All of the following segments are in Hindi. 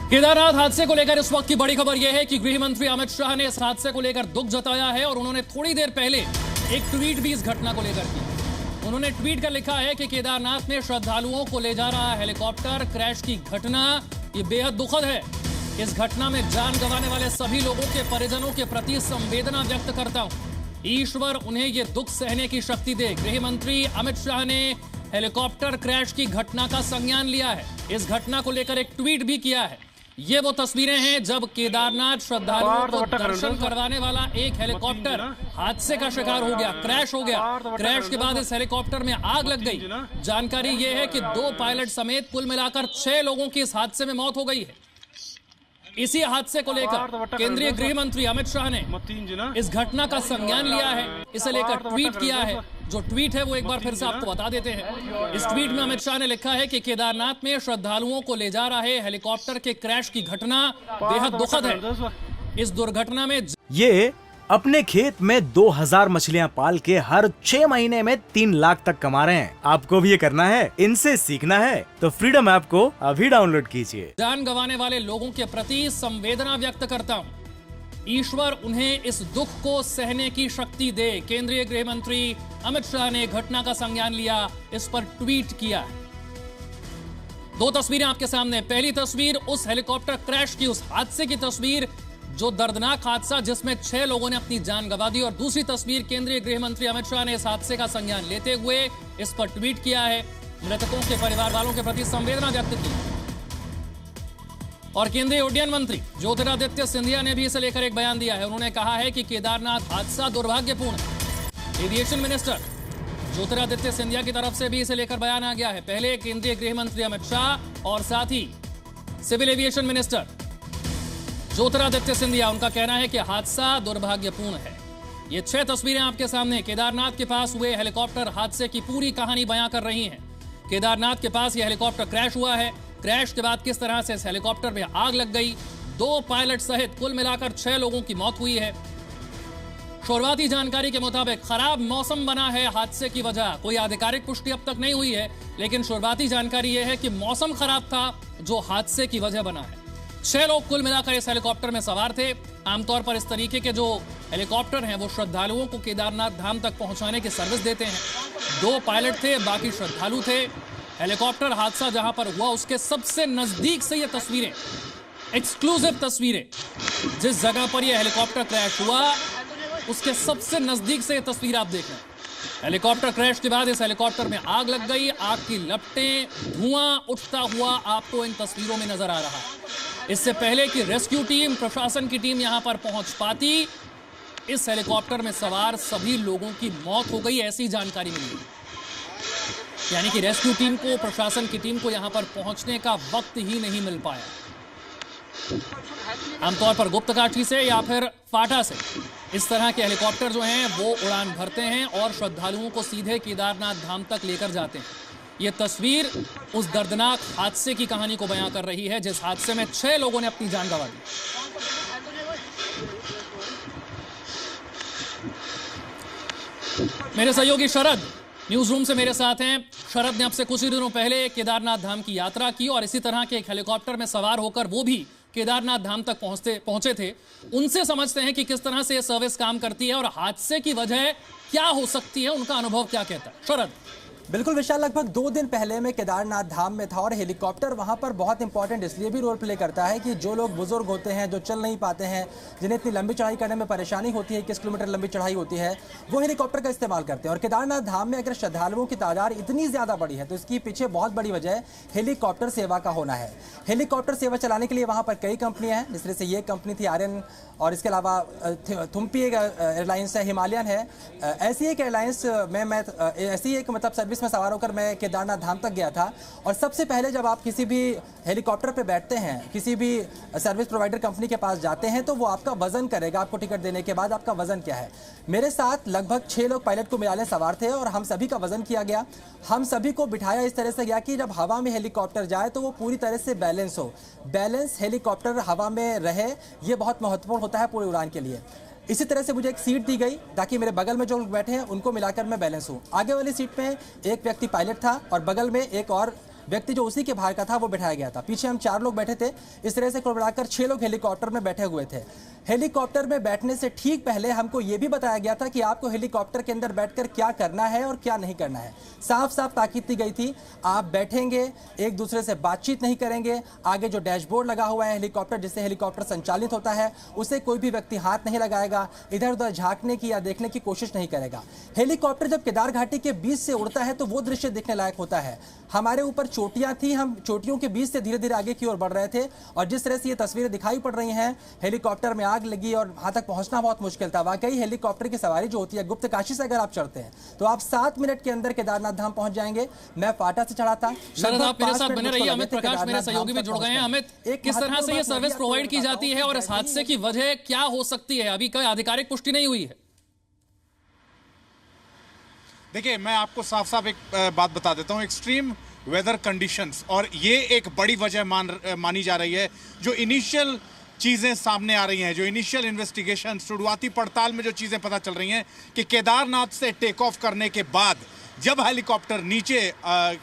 केदारनाथ हादसे को लेकर इस वक्त की बड़ी खबर यह है कि गृह मंत्री अमित शाह ने इस हादसे को लेकर दुख जताया है और उन्होंने थोड़ी देर पहले एक ट्वीट भी इस घटना को लेकर की। उन्होंने ट्वीट कर लिखा है कि केदारनाथ में श्रद्धालुओं को ले जा रहा हेलीकॉप्टर क्रैश की घटना ये बेहद दुखद है। इस घटना में जान गंवाने वाले सभी लोगों के परिजनों के प्रति संवेदना व्यक्त करता हूं। ईश्वर उन्हें ये दुख सहने की शक्ति दे। गृह मंत्री अमित शाह ने हेलीकॉप्टर क्रैश की घटना का संज्ञान लिया है। इस घटना को लेकर एक ट्वीट भी किया है। ये वो तस्वीरें हैं जब केदारनाथ श्रद्धालुओं को दर्शन करवाने वाला एक हेलीकॉप्टर हादसे का शिकार हो गया, क्रैश हो गया। क्रैश के बाद इस हेलीकॉप्टर में आग लग गई। जानकारी ये है कि 2 पायलट समेत कुल मिलाकर 6 लोगों की इस हादसे में मौत हो गई है। इसी हादसे को लेकर केंद्रीय गृह मंत्री अमित शाह ने इस घटना का संज्ञान लिया है, इसे लेकर ट्वीट किया है। जो ट्वीट है वो एक बार फिर से आपको बता देते हैं। इस ट्वीट में अमित शाह ने लिखा है कि केदारनाथ में श्रद्धालुओं को ले जा रहे हेलीकॉप्टर के क्रैश की घटना बेहद दुखद है। इस दुर्घटना में ये अपने खेत में 2000 मछलियां पाल के हर 6 महीने में 3 लाख तक कमा रहे हैं। आपको भी ये करना है, इनसे सीखना है तो फ्रीडम ऐप को अभी डाउनलोड कीजिए। जान गंवाने वाले लोगों के प्रति संवेदना व्यक्त करता हूँ। ईश्वर उन्हें इस दुख को सहने की शक्ति दे। केंद्रीय गृह मंत्री अमित शाह ने घटना का संज्ञान लिया, इस पर ट्वीट किया। 2 तस्वीरें आपके सामने। पहली तस्वीर उस हेलीकॉप्टर क्रैश की, उस हादसे की तस्वीर, जो दर्दनाक हादसा जिसमें 6 लोगों ने अपनी जान गंवा दी। और दूसरी तस्वीर केंद्रीय गृह मंत्री अमित शाह ने इस हादसे का संज्ञान लेते हुए इस पर ट्वीट किया है। मृतकों के परिवार वालों के प्रति संवेदना व्यक्त की। और केंद्रीय उड्डयन मंत्री ज्योतिरादित्य सिंधिया ने भी इसे लेकर एक बयान दिया है। उन्होंने कहा है कि केदारनाथ हादसा दुर्भाग्यपूर्ण है। एविएशन मिनिस्टर ज्योतिरादित्य सिंधिया की तरफ से भी इसे लेकर बयान आ गया है। पहले केंद्रीय गृह मंत्री अमित शाह और साथ ही civil aviation minister Jyotiraditya Scindia, उनका कहना है कि हादसा दुर्भाग्यपूर्ण है। ये 6 तस्वीरें आपके सामने केदारनाथ के पास हुए हेलीकॉप्टर हादसे की पूरी कहानी बयां कर रही हैं। केदारनाथ के पास यह हेलीकॉप्टर क्रैश हुआ है। क्रैश के बाद किस तरह से इस हेलीकॉप्टर में आग लग गई। 2 पायलट सहित कुल मिलाकर 6 लोगों की मौत हुई है। शुरुआती जानकारी के मुताबिक खराब मौसम बना है हादसे की वजह। कोई आधिकारिक पुष्टि अब तक नहीं हुई है, लेकिन शुरुआती जानकारी यह है कि मौसम खराब था जो हादसे की वजह बना है। 6 लोग कुल मिलाकर इस हेलीकॉप्टर में सवार थे। आमतौर पर इस तरीके के जो हेलीकॉप्टर हैं वो श्रद्धालुओं को केदारनाथ धाम तक पहुंचाने की सर्विस देते हैं। 2 पायलट थे, बाकी श्रद्धालु थे। हेलीकॉप्टर हादसा जहां पर हुआ उसके सबसे नजदीक से ये तस्वीरें, एक्सक्लूसिव तस्वीरें, जिस जगह पर यह हेलीकॉप्टर क्रैश हुआ उसके सबसे नजदीक से ये तस्वीर आप देख रहे हैं। हेलीकॉप्टर क्रैश के बाद इस हेलीकॉप्टर में आग लग गई। आग की लपटें, धुआं उठता हुआ आपको इन तस्वीरों में नजर आ रहा है। इससे पहले कि रेस्क्यू टीम, प्रशासन की टीम यहां पर पहुंच पाती, इस हेलीकॉप्टर में सवार सभी लोगों की मौत हो गई, ऐसी जानकारी मिली। यानी कि रेस्क्यू टीम को, प्रशासन की टीम को यहां पर पहुंचने का वक्त ही नहीं मिल पाया। आमतौर पर गुप्तकाशी से या फिर फाटा से इस तरह के हेलीकॉप्टर जो हैं वो उड़ान भरते हैं और श्रद्धालुओं को सीधे केदारनाथ धाम तक लेकर जाते हैं। ये तस्वीर उस दर्दनाक हादसे की कहानी को बयां कर रही है, जिस हादसे में 6 लोगों ने अपनी जान गंवा दी। मेरे सहयोगी शरद न्यूज रूम से मेरे साथ हैं। शरद ने अब से कुछ ही दिनों पहले केदारनाथ धाम की यात्रा की और इसी तरह के एक हेलीकॉप्टर में सवार होकर वो भी केदारनाथ धाम तक पहुंचे थे। उनसे समझते हैं कि किस तरह से यह सर्विस काम करती है और हादसे की वजह क्या हो सकती है, उनका अनुभव क्या कहता है। शरद। बिल्कुल विशाल, लगभग 2 दिन पहले मैं केदारनाथ धाम में था और हेलीकॉप्टर वहां पर बहुत इंपॉर्टेंट इसलिए भी रोल प्ले करता है कि जो लोग बुजुर्ग होते हैं, जो चल नहीं पाते हैं, जिन्हें इतनी लंबी चढ़ाई करने में परेशानी होती है, 21 किलोमीटर लंबी चढ़ाई होती है, वो हेलीकॉप्टर का इस्तेमाल करते हैं। और केदारनाथ धाम में अगर श्रद्धालुओं की तादाद इतनी ज़्यादा बड़ी है तो इसकी पीछे बहुत बड़ी वजह हेलीकॉप्टर सेवा का होना है। हेलीकॉप्टर सेवा चलाने के लिए वहाँ पर कई कंपनियाँ हैं, जिस तरह से ये कंपनी थी आर्यन, और इसके अलावा थुम्पी एक एयरलाइंस है, हिमालयन है। ऐसी एक एयरलाइंस में मैं ऐसी एक मतलब सर्विस में सवार होकर मैं केदारनाथ धाम तक गया था। और सबसे पहले जब आप किसी भी हेलीकॉप्टर पे बैठते हैं, किसी भी सर्विस प्रोवाइडर कंपनी के पास जाते हैं, तो वो आपका वजन करेगा। आपको टिकट देने के बाद आपका वजन क्या है। मेरे साथ लगभग 6 लोग पायलट को मिलाने सवार थे और हम सभी का वजन किया गया। हम सभी को बिठाया इस तरह से गया कि जब हवा में हेलीकॉप्टर जाए तो वो पूरी तरह से बैलेंस हो। बैलेंस हेलीकॉप्टर हवा में रहे, ये बहुत महत्वपूर्ण होता है पूरी उड़ान के लिए। इसी तरह से मुझे एक सीट दी गई ताकि मेरे बगल में जो लोग बैठे हैं उनको मिलाकर मैं बैलेंस हूँ। आगे वाली सीट में एक व्यक्ति पायलट था और बगल में एक और व्यक्ति जो उसी के भाई का था वो बैठाया गया था। पीछे हम 4 लोग बैठे थे। इस तरह से कुल मिलाकर 6 लोग हेलीकॉप्टर में बैठे हुए थे। हेलीकॉप्टर में बैठने से ठीक पहले हमको ये भी बताया गया था कि आपको हेलीकॉप्टर के अंदर बैठकर क्या करना है और क्या नहीं करना है। साफ साफ ताकीद दी गई थी, आप बैठेंगे, एक दूसरे से बातचीत नहीं करेंगे, आगे जो डैशबोर्ड लगा हुआ है हेलीकॉप्टर जिससे हेलीकॉप्टर संचालित होता है उसे कोई भी व्यक्ति हाथ नहीं लगाएगा, इधर उधर झांकने की या देखने की कोशिश नहीं करेगा। हेलीकॉप्टर जब केदार घाटी के बीच से उड़ता है तो वो दृश्य देखने लायक होता है। हमारे ऊपर चोटियां थी, हम चोटियों के बीच से धीरे धीरे आगे की ओर बढ़ रहे थे और जिस तरह से ये तस्वीरें दिखाई पड़ रही हैं, हेलीकॉप्टर में आग लगी और वहां तक पहुंचना बहुत मुश्किल था। वाकई हेलीकॉप्टर की सवारी जो होती है, गुप्त काशी से अगर आप चढ़ते हैं तो आप 7 मिनट के अंदर केदारनाथ धाम पहुंच जाएंगे। मैं फाटा से चढ़ा था। शरद, आप मेरे साथ बने रहिए। अमित प्रकाश मेरे सहयोगी भी जुड़ गए हैं। अमित, किस तरह से ये सर्विस प्रोवाइड की जाती है और इस हादसे की वजह क्या हो सकती है? अभी कोई आधिकारिक पुष्टि नहीं हुई है। देखिए, मैं आपको साफ साफ एक बात बता देता हूं, एक्सट्रीम वेदर कंडीशंस, और ये एक बड़ी वजह मानी जा रही है। जो इनिशियल चीज़ें सामने आ रही हैं, जो इनिशियल इन्वेस्टिगेशन, शुरुआती पड़ताल में जो चीज़ें पता चल रही हैं कि केदारनाथ से टेक ऑफ करने के बाद जब हेलीकॉप्टर नीचे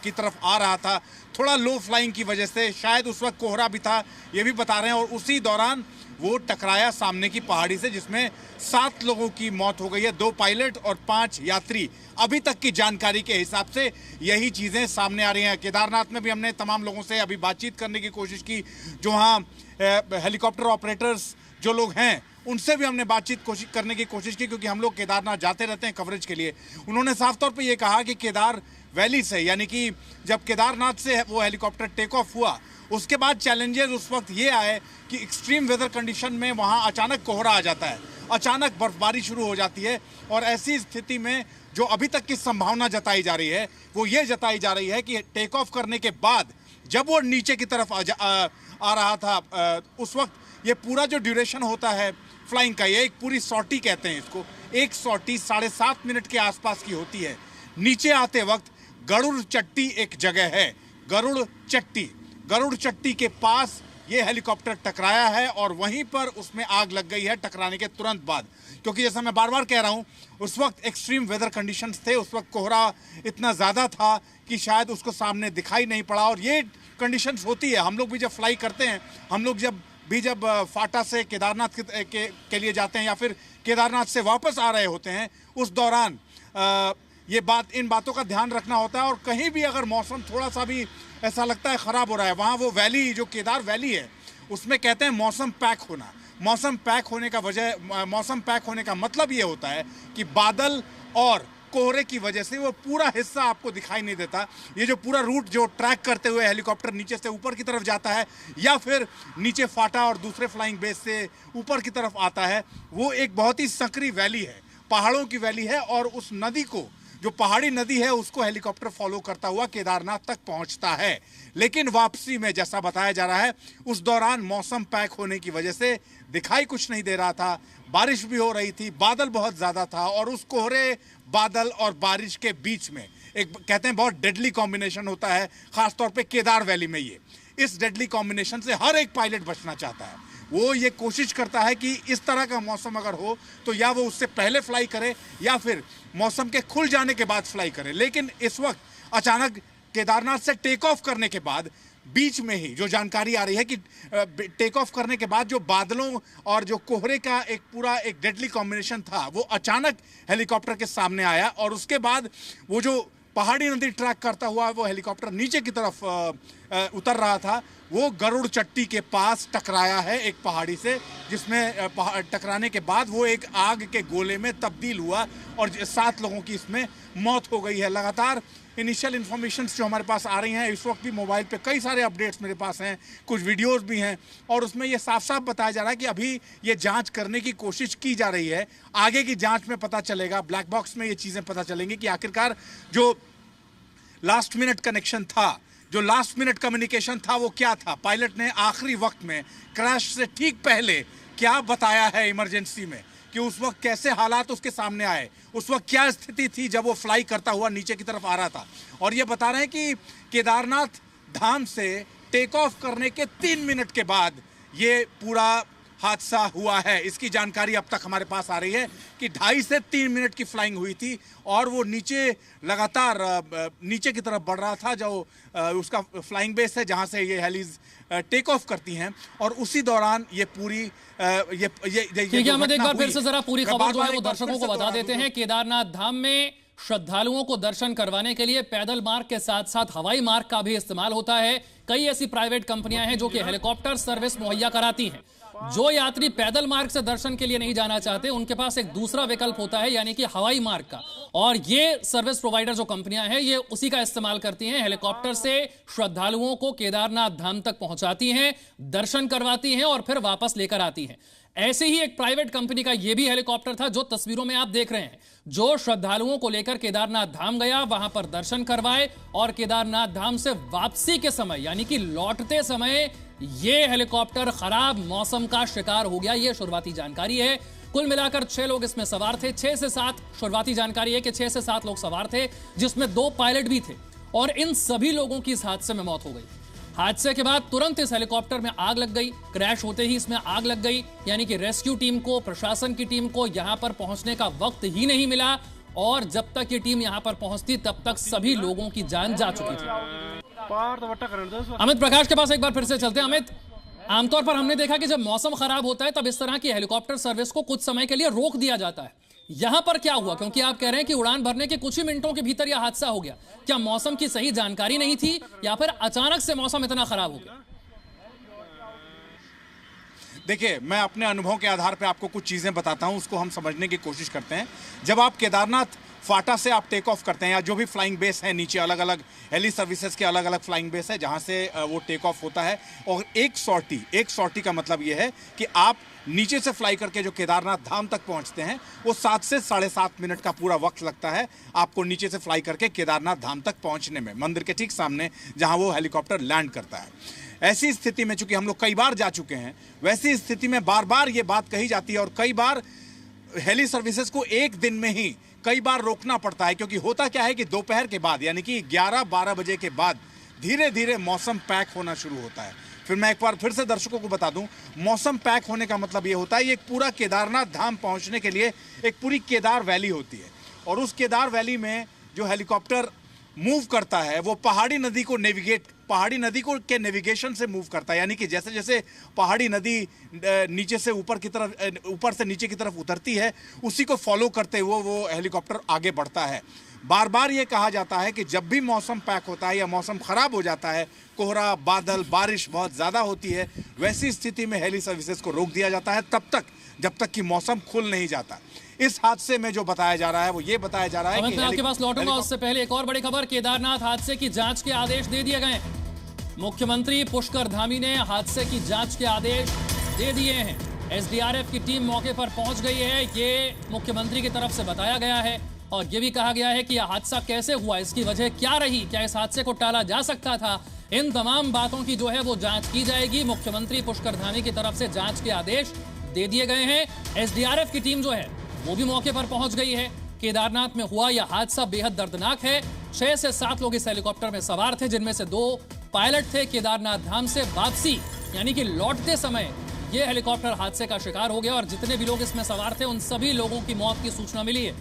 की तरफ आ रहा था, थोड़ा लो फ्लाइंग की वजह से, शायद उस वक्त कोहरा भी था, ये भी बता रहे हैं, और उसी दौरान वो टकराया सामने की पहाड़ी से, जिसमें 7 लोगों की मौत हो गई है, 2 पायलट और 5 यात्री। अभी तक की जानकारी के हिसाब से यही चीज़ें सामने आ रही हैं। केदारनाथ में भी हमने तमाम लोगों से अभी बातचीत करने की कोशिश की, जो वहाँ हेलीकॉप्टर ऑपरेटर्स जो लोग हैं उनसे भी हमने बातचीत करने की कोशिश की, क्योंकि हम लोग केदारनाथ जाते रहते हैं कवरेज के लिए। उन्होंने साफ तौर पे ये कहा कि केदार वैली से, यानी कि जब केदारनाथ से वो हेलीकॉप्टर टेक ऑफ हुआ, उसके बाद चैलेंजेस उस वक्त ये आए कि एक्सट्रीम वेदर कंडीशन में वहाँ अचानक कोहरा आ जाता है, अचानक बर्फबारी शुरू हो जाती है, और ऐसी स्थिति में जो अभी तक की संभावना जताई जा रही है वो ये जताई जा रही है कि टेक ऑफ करने के बाद जब वो नीचे की तरफ आ रहा था, उस वक्त ये पूरा जो ड्यूरेशन होता है फ्लाइंग का, ये एक पूरी सॉर्टी कहते हैं इसको, एक सॉर्टी 7.5 मिनट के आसपास की होती है। नीचे आते वक्त गरुड़ चट्टी एक जगह है, गरुड़ चट्टी के पास ये हेलीकॉप्टर टकराया है और वहीं पर उसमें आग लग गई है टकराने के तुरंत बाद। क्योंकि जैसा मैं बार बार कह रहा हूं, उस वक्त एक्सट्रीम वेदर कंडीशंस थे, उस वक्त कोहरा इतना ज़्यादा था कि शायद उसको सामने दिखाई नहीं पड़ा। और ये कंडीशंस होती है, हम लोग भी जब फ्लाई करते हैं, हम लोग जब फाटा से केदारनाथ के लिए जाते हैं या फिर केदारनाथ से वापस आ रहे होते हैं, उस दौरान इन बातों का ध्यान रखना होता है। और कहीं भी अगर मौसम थोड़ा सा भी ऐसा लगता है ख़राब हो रहा है, वहाँ वो वैली जो केदार वैली है उसमें कहते हैं मौसम पैक होना। मौसम पैक होने का मतलब ये होता है कि बादल और कोहरे की वजह से वो पूरा हिस्सा आपको दिखाई नहीं देता। ये जो पूरा रूट जो ट्रैक करते हुए हेलीकॉप्टर नीचे से ऊपर की तरफ जाता है या फिर नीचे फाटा और दूसरे फ्लाइंग बेस से ऊपर की तरफ आता है, वो एक बहुत ही संकरी वैली है, पहाड़ों की वैली है, और उस नदी को, जो पहाड़ी नदी है, उसको हेलीकॉप्टर फॉलो करता हुआ केदारनाथ तक पहुंचता है। लेकिन वापसी में जैसा बताया जा रहा है, उस दौरान मौसम पैक होने की वजह से दिखाई कुछ नहीं दे रहा था, बारिश भी हो रही थी, बादल बहुत ज़्यादा था, और उस कोहरे, बादल और बारिश के बीच में एक कहते हैं बहुत डेडली कॉम्बिनेशन होता है, खासतौर पे केदार वैली में। इस डेडली कॉम्बिनेशन से हर एक पायलट बचना चाहता है। वो ये कोशिश करता है कि इस तरह का मौसम अगर हो तो या वो उससे पहले फ्लाई करे या फिर मौसम के खुल जाने के बाद फ्लाई करे। लेकिन इस वक्त अचानक केदारनाथ से टेक ऑफ करने के बाद बीच में ही जो जानकारी आ रही है कि टेक ऑफ करने के बाद जो बादलों और जो कोहरे का एक डेडली कॉम्बिनेशन था, वो अचानक हेलीकॉप्टर के सामने आया, और उसके बाद वो जो पहाड़ी नदी ट्रैक करता हुआ वो हेलीकॉप्टर नीचे की तरफ उतर रहा था, वो गरुड़ चट्टी के पास टकराया है एक पहाड़ी से, जिसमें टकराने के बाद वो एक आग के गोले में तब्दील हुआ और 7 लोगों की इसमें मौत हो गई है। लगातार इनिशियल इन्फॉर्मेशंस जो हमारे पास आ रही हैं, इस वक्त भी मोबाइल पे कई सारे अपडेट्स मेरे पास हैं, कुछ वीडियोस भी हैं, और उसमें ये साफ साफ बताया जा रहा है कि अभी ये जांच करने की कोशिश की जा रही है। आगे की जांच में पता चलेगा, ब्लैक बॉक्स में ये चीज़ें पता चलेंगी कि आखिरकार जो लास्ट मिनट कनेक्शन था, जो लास्ट मिनट कम्युनिकेशन था, वो क्या था। पायलट ने आखिरी वक्त में क्रैश से ठीक पहले क्या बताया है इमरजेंसी में, कि उस वक्त कैसे हालात उसके सामने आए, उस वक्त क्या स्थिति थी जब वो फ्लाई करता हुआ नीचे की तरफ आ रहा था। और ये बता रहे हैं कि केदारनाथ धाम से टेक ऑफ करने के 3 मिनट के बाद ये पूरा हादसा हुआ है। इसकी जानकारी अब तक हमारे पास आ रही है कि 2.5 से 3 मिनट की फ्लाइंग हुई थी और वो नीचे लगातार नीचे की तरफ बढ़ रहा था, जो उसका फ्लाइंग बेस है जहां से ये हेलीज टेक ऑफ करती हैं, और उसी दौरान ये पूरी ये ठीक है, हम एक बार फिर से जरा पूरी खबर जो है वो दर्शकों को बता देते हैं। केदारनाथ धाम में श्रद्धालुओं को दर्शन करवाने के लिए पैदल मार्ग के साथ साथ हवाई मार्ग का भी इस्तेमाल होता है। कई ऐसी प्राइवेट कंपनियां हैं जो कि हेलीकॉप्टर सर्विस मुहैया कराती हैं। जो यात्री पैदल मार्ग से दर्शन के लिए नहीं जाना चाहते, उनके पास एक दूसरा विकल्प होता है, यानी कि हवाई मार्ग का। और ये सर्विस प्रोवाइडर जो कंपनियां हैं, ये उसी का इस्तेमाल करती हैं। हेलीकॉप्टर से श्रद्धालुओं को केदारनाथ धाम तक पहुंचाती हैं, दर्शन करवाती हैं और फिर वापस लेकर आती हैं। ऐसे ही एक प्राइवेट कंपनी का यह भी हेलीकॉप्टर था जो तस्वीरों में आप देख रहे हैं, जो श्रद्धालुओं को लेकर केदारनाथ धाम गया, वहां पर दर्शन करवाए और केदारनाथ धाम से वापसी के समय यानी कि लौटते समय यह हेलीकॉप्टर खराब मौसम का शिकार हो गया। यह शुरुआती जानकारी है। कुल मिलाकर 6 लोग इसमें सवार थे। 6 से 7 शुरुआती जानकारी है कि 6 से 7 लोग सवार थे, जिसमें 2 पायलट भी थे और इन सभी लोगों की इस हादसे में मौत हो गई। हादसे के बाद तुरंत इस हेलीकॉप्टर में आग लग गई। क्रैश होते ही इसमें आग लग गई, यानी कि रेस्क्यू टीम को, प्रशासन की टीम को यहां पर पहुंचने का वक्त ही नहीं मिला और जब तक ये टीम यहां पर पहुंचती तब तक सभी लोगों की जान जा चुकी थी। अमित प्रकाश के पास एक बार फिर से चलते हैं। अमित, आमतौर पर हमने देखा कि जब मौसम खराब होता है तब इस तरह की हेलीकॉप्टर सर्विस को कुछ समय के लिए रोक दिया जाता है। यहां पर क्या हुआ? क्योंकि आप कह रहे हैं कि उड़ान भरने के कुछ ही मिनटों के भीतर यह हादसा हो गया। क्या मौसम की सही जानकारी नहीं थी या फिर अचानक से मौसम इतना खराब हो गया? देखिए, मैं अपने अनुभव के आधार पर आपको कुछ चीजें बताता हूं, उसको हम समझने की कोशिश करते हैं। जब आप केदारनाथ फाटा से आप टेक ऑफ करते हैं, या जो भी फ्लाइंग बेस है नीचे, अलग अलग हेली सर्विसेज के अलग अलग फ्लाइंग बेस है जहां से वो टेक ऑफ होता है, और एक सॉर्टी का मतलब ये है कि आप नीचे से फ्लाई करके जो केदारनाथ धाम तक पहुंचते हैं, वो 7 से 7.5 मिनट का पूरा वक्त लगता है आपको नीचे से फ्लाई करके केदारनाथ धाम तक पहुंचने में, मंदिर के ठीक सामने जहां वो हेलीकॉप्टर लैंड करता है। ऐसी स्थिति में चूंकि हम लोग कई बार जा चुके हैं, वैसी स्थिति में बार बार ये बात कही जाती है और कई बार हेली सर्विसेज को एक दिन में ही कई बार रोकना पड़ता है, क्योंकि होता क्या है कि दोपहर के बाद यानी कि 11-12 बजे के बाद धीरे धीरे मौसम पैक होना शुरू होता है। फिर मैं एक बार फिर से दर्शकों को बता दूं, मौसम पैक होने का मतलब ये होता है, ये एक पूरा केदारनाथ धाम पहुंचने के लिए एक पूरी केदार वैली होती है और उस केदार वैली में जो हेलीकॉप्टर मूव करता है वो पहाड़ी नदी को के नेविगेशन से मूव करता है। यानी कि जैसे जैसे पहाड़ी नदी नीचे से ऊपर से नीचे की तरफ उतरती है, उसी को फॉलो करते हुए वो हेलीकॉप्टर आगे बढ़ता है। बार बार ये कहा जाता है कि जब भी मौसम पैक होता है या मौसम खराब हो जाता है, कोहरा, बादल, बारिश बहुत ज्यादा होती है, वैसी स्थिति में हेली सर्विसेज को रोक दिया जाता है तब तक जब तक कि मौसम खुल नहीं जाता। इस हादसे में जो बताया जा रहा है वो ये बताया जा रहा है कि मैं आपके पास लौटूंगा, उससे पहले एक और बड़ी खबर। केदारनाथ हादसे की जांच के आदेश दे दिए गए। मुख्यमंत्री पुष्कर धामी ने हादसे की जांच के आदेश दे दिए हैं। एसडीआरएफ की टीम मौके पर पहुंच गई है, ये मुख्यमंत्री की तरफ से बताया गया है और ये भी कहा गया है कि यह हादसा कैसे हुआ, इसकी वजह क्या रही, क्या इस हादसे को टाला जा सकता था। इन तमाम बातों की जो है वो जांच की जाएगी। मुख्यमंत्री पुष्कर धामी की तरफ से जांच के आदेश दे दिए गए हैं। एसडीआरएफ की टीम जो है वो भी मौके पर पहुंच गई है। केदारनाथ में हुआ यह हादसा बेहद दर्दनाक है। 6 से 7 लोग इस हेलीकॉप्टर में सवार थे, जिनमें से 2 पायलट थे। केदारनाथ धाम से वापसी यानी कि लौटते समय यह हेलीकॉप्टर हादसे का शिकार हो गया और जितने भी लोग इसमें सवार थे उन सभी लोगों की मौत की सूचना मिली है।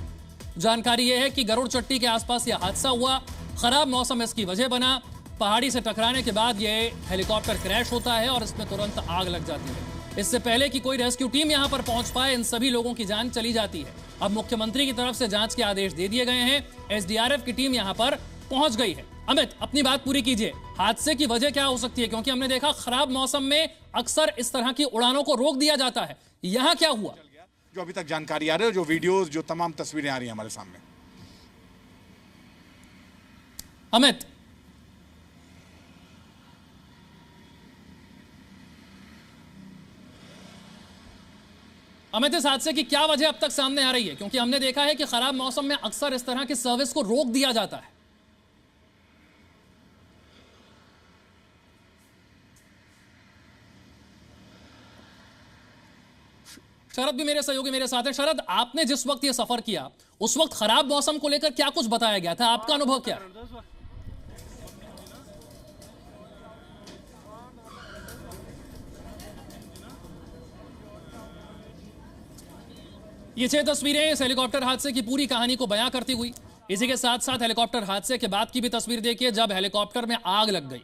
जानकारी यह है कि गरुड़ चट्टी के आसपास यह हादसा हुआ, खराब मौसम इसकी वजह बना। पहाड़ी से टकराने के बाद यह हेलीकॉप्टर क्रैश होता है और इसमें तुरंत आग लग जाती है। इससे पहले कि कोई रेस्क्यू टीम यहां पर पहुंच पाए, इन सभी लोगों की जान चली जाती है। अब मुख्यमंत्री की तरफ से जांच के आदेश दे दिए गए हैं। एसडीआरएफ की टीम यहां पर पहुंच गई है। अमित, अपनी बात पूरी कीजिए, हादसे की वजह क्या हो सकती है? क्योंकि हमने देखा खराब मौसम में अक्सर इस तरह की उड़ानों को रोक दिया जाता है, यहां क्या हुआ? जो अभी तक जानकारी आ रही है, जो वीडियोस, जो तमाम तस्वीरें आ रही हैं हमारे सामने। अमित, इस हादसे की क्या वजह अब तक सामने आ रही है? क्योंकि हमने देखा है कि खराब मौसम में अक्सर इस तरह की सर्विस को रोक दिया जाता है। शरद भी मेरे सहयोगी मेरे साथ है। शरद, आपने जिस वक्त ये सफर किया उस वक्त खराब मौसम को लेकर क्या कुछ बताया गया था? आपका अनुभव क्या है? ये 6 तस्वीरें इस हेलीकॉप्टर हादसे की पूरी कहानी को बयां करती हुई। इसी के साथ साथ हेलीकॉप्टर हादसे के बाद की भी तस्वीर देखिए, जब हेलीकॉप्टर में आग लग गई।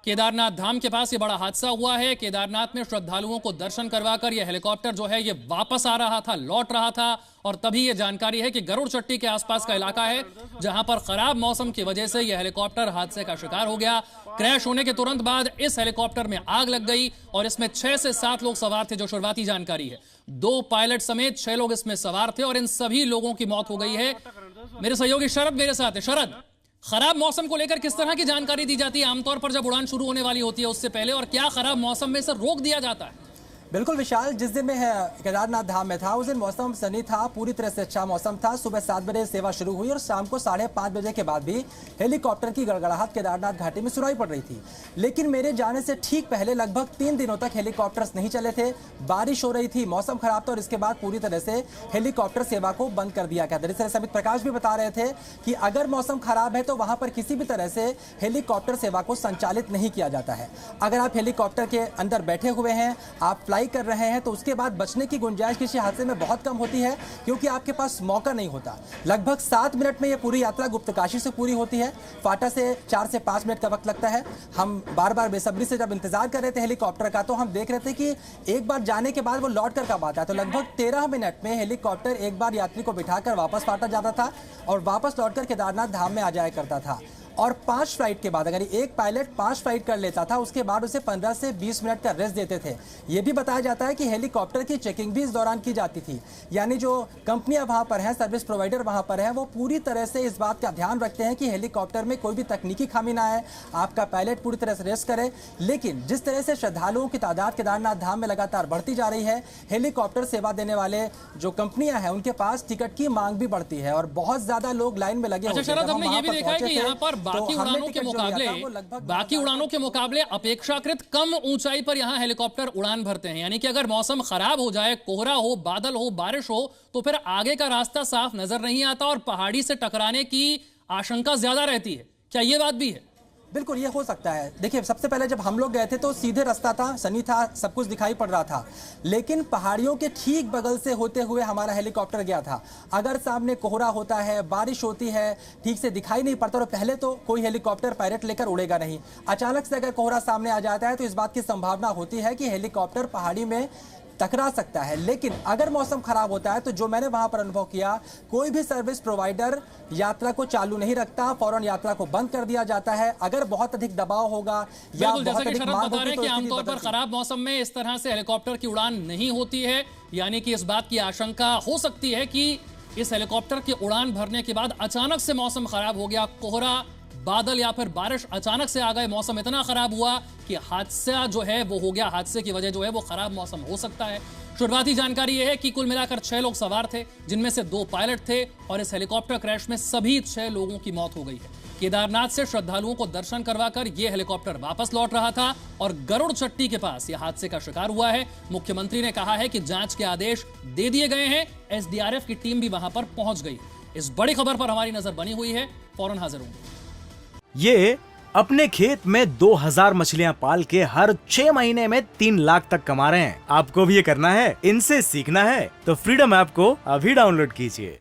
केदारनाथ धाम के पास ये बड़ा हादसा हुआ है। केदारनाथ में श्रद्धालुओं को दर्शन करवाकर ये हेलीकॉप्टर जो है ये वापस आ रहा था, लौट रहा था, और तभी ये जानकारी है कि गरुड़ चट्टी के आसपास का इलाका है जहां पर खराब मौसम की वजह से यह हेलीकॉप्टर हादसे का शिकार हो गया। क्रैश होने के तुरंत बाद इस हेलीकॉप्टर में आग लग गई और इसमें 6 से 7 लोग सवार थे, जो शुरुआती जानकारी है। 2 पायलट समेत 6 लोग इसमें सवार थे और इन सभी लोगों की मौत हो गई है। मेरे सहयोगी शरद मेरे साथ है। शरद, खराब मौसम को लेकर किस तरह की जानकारी दी जाती है आमतौर पर जब उड़ान शुरू होने वाली होती है उससे पहले, और क्या खराब मौसम में इसे रोक दिया जाता है? बिल्कुल विशाल, जिस दिन में केदारनाथ धाम में था उस दिन मौसम सनी था, पूरी तरह से अच्छा मौसम था। सुबह 7 बजे सेवा शुरू हुई और शाम को 5:30 बजे के बाद भी हेलीकॉप्टर की गड़गड़ाहट केदारनाथ घाटी में सुनाई पड़ रही थी। लेकिन मेरे जाने से ठीक पहले लगभग 3 दिनों तक हेलीकॉप्टर्स नहीं चले थे। बारिश हो रही थी, मौसम खराब था और इसके बाद पूरी तरह से हेलीकॉप्टर सेवा को बंद कर दिया गया। दरअसल समित प्रकाश भी बता रहे थे कि अगर मौसम खराब है तो वहां पर किसी भी तरह से हेलीकॉप्टर सेवा को संचालित नहीं किया जाता है। अगर आप हेलीकॉप्टर के अंदर बैठे हुए हैं, आप फ्लाई कर रहे हैं, तो उसके बाद बचने की गुंजाइश किसी हादसे में बहुत कम होती है, क्योंकि आपके पास मौका नहीं होता। लगभग 7 मिनट में यह पूरी यात्रा गुप्तकाशी से पूरी होती है। फाटा से 4 से 5 मिनट का वक्त लगता है। हम बार बार बेसब्री से जब इंतजार कर रहे थे हेलीकॉप्टर का, तो हम देख रहे थे कि एक बार जाने के बाद वो लौट कर कब आता है। तो लगभग 13 मिनट में हेलीकॉप्टर एक बार यात्री को बिठाकर वापस फाटा जाता था और वापस लौटकर केदारनाथ धाम में आ जाया करता था। और 5 फ्लाइट के बाद, अगर एक पायलट 5 फ्लाइट कर लेता था, उसके बाद उसे 15 से 20 मिनट का रेस्ट देते थे। यह भी बताया जाता है कि हेलीकॉप्टर की चेकिंग भी इस दौरान की जाती थी। यानी जो कंपनियां वहां पर हैं, सर्विस प्रोवाइडर वहां पर हैं, वो पूरी तरह से इस बात का ध्यान रखते हैं कि हेलीकॉप्टर में कोई भी तकनीकी खामी ना आए, आपका पायलट पूरी तरह से रेस्ट करे। लेकिन जिस तरह से श्रद्धालुओं की तादाद केदारनाथ धाम में लगातार बढ़ती जा रही है, हेलीकॉप्टर सेवा देने वाले जो कंपनियां हैं उनके पास टिकट की मांग भी बढ़ती है और बहुत ज्यादा लोग लाइन में लगे होते हैं। हमने ये भी देखा है कि यहाँ पर बाकी उड़ानों के मुकाबले अपेक्षाकृत कम ऊंचाई पर यहां हेलीकॉप्टर उड़ान भरते हैं। यानी कि अगर मौसम खराब हो जाए, कोहरा हो, बादल हो, बारिश हो, तो फिर आगे का रास्ता साफ नजर नहीं आता और पहाड़ी से टकराने की आशंका ज्यादा रहती है। क्या यह बात भी है? बिल्कुल, ये हो सकता है। देखिए, सबसे पहले जब हम लोग गए थे तो सीधे रास्ता था, सनी था, सब कुछ दिखाई पड़ रहा था। लेकिन पहाड़ियों के ठीक बगल से होते हुए हमारा हेलीकॉप्टर गया था। अगर सामने कोहरा होता है, बारिश होती है, ठीक से दिखाई नहीं पड़ता, तो पहले तो कोई हेलीकॉप्टर पायलट लेकर उड़ेगा नहीं। अचानक से अगर कोहरा सामने आ जाता है तो इस बात की संभावना होती है कि हेलीकॉप्टर पहाड़ी में टकरा सकता है। लेकिन अगर मौसम खराब होता है तो जो मैंने वहां पर अनुभव किया, कोई भी सर्विस प्रोवाइडर यात्रा को चालू नहीं रखता, फौरन यात्रा को बंद कर दिया जाता है। अगर बहुत अधिक दबाव होगा या बहुत अधिक मांग होगी तो आमतौर पर खराब मौसम में इस तरह से हेलीकॉप्टर की उड़ान नहीं होती है। यानी कि इस बात की आशंका हो सकती है कि इस हेलीकॉप्टर की उड़ान भरने के बाद अचानक से मौसम खराब हो गया, कोहरा, बादल या फिर बारिश अचानक से आ गए, मौसम इतना खराब हुआ कि हादसा जो है वो हो गया। हादसे की वजह जो है वो खराब मौसम हो सकता है। शुरुआती जानकारी यह है कि कुल मिलाकर 6 लोग सवार थे, जिनमें से 2 पायलट थे और इस हेलीकॉप्टर क्रैश में सभी 6 लोगों की मौत हो गई है। केदारनाथ से श्रद्धालुओं को दर्शन करवाकर यह हेलीकॉप्टर वापस लौट रहा था और गरुड़ चट्टी के पास यह हादसे का शिकार हुआ है। मुख्यमंत्री ने कहा है कि जांच के आदेश दे दिए गए हैं। एसडीआरएफ की टीम भी वहां पर पहुंच गई। इस बड़ी खबर पर हमारी नजर बनी हुई है, फौरन हाजिर होंगे। ये अपने खेत में 2000 मछलियां पाल के हर 6 महीने में 3 लाख तक कमा रहे हैं। आपको भी ये करना है, इनसे सीखना है तो फ्रीडम ऐप को अभी डाउनलोड कीजिए।